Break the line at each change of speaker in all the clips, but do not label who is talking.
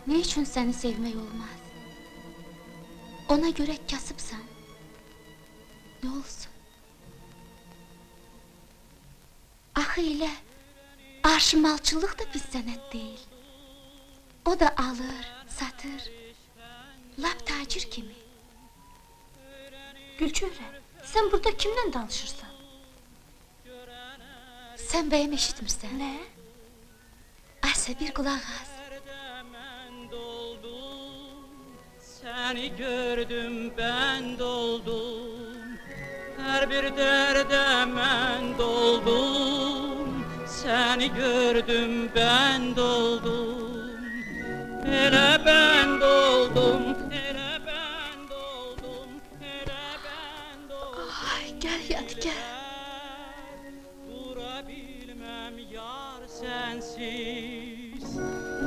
Ne için seni sevmek olmaz? Ona göre kasıpsan. Ne olsun? Ahı ile arşımalçılık da bir sanat değil. O da alır, satır, lap tacir kimi.
Gülçöhre, sen burada kimle danışırsan?
Sen beyim eşitmirsen.
Ne?
Asa bir kulak az.
Seni gördüm ben doldum, her bir derde men doldum. Seni gördüm ben doldum, hele ben doldum, hele ben doldum, hele ben doldum.
Ay, gel yat gel.
Durabilmem yar sensiz,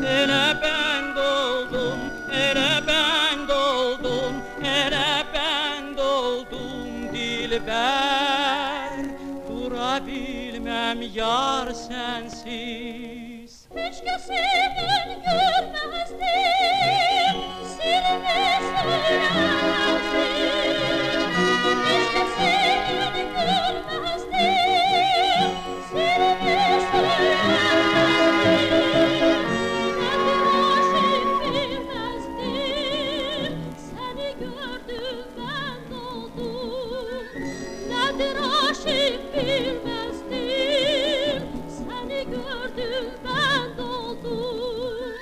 hele ben doldum, hele ben doldum, hele ben doldum dilber. Durabilmem yar sensiz.
Keşke seni görmezdim, seni söylemezdim. Keşke seni görmezdim, seni söylemezdim. Nedir aşık bilmezdim, seni gördüm ben doldum.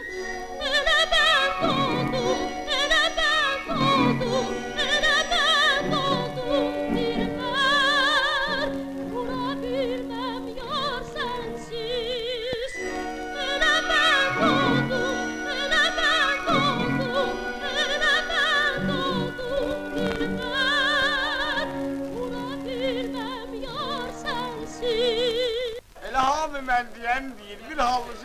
Hele ben doldum, hele ben doldum, hele ben doldum dilber. Vurabilmem yar sensiz. Hele ben doldum, hele ben doldum, hele ben doldum dilber. Vurabilmem yar sensiz.
Hele abi ben diyen değil, bir havlusu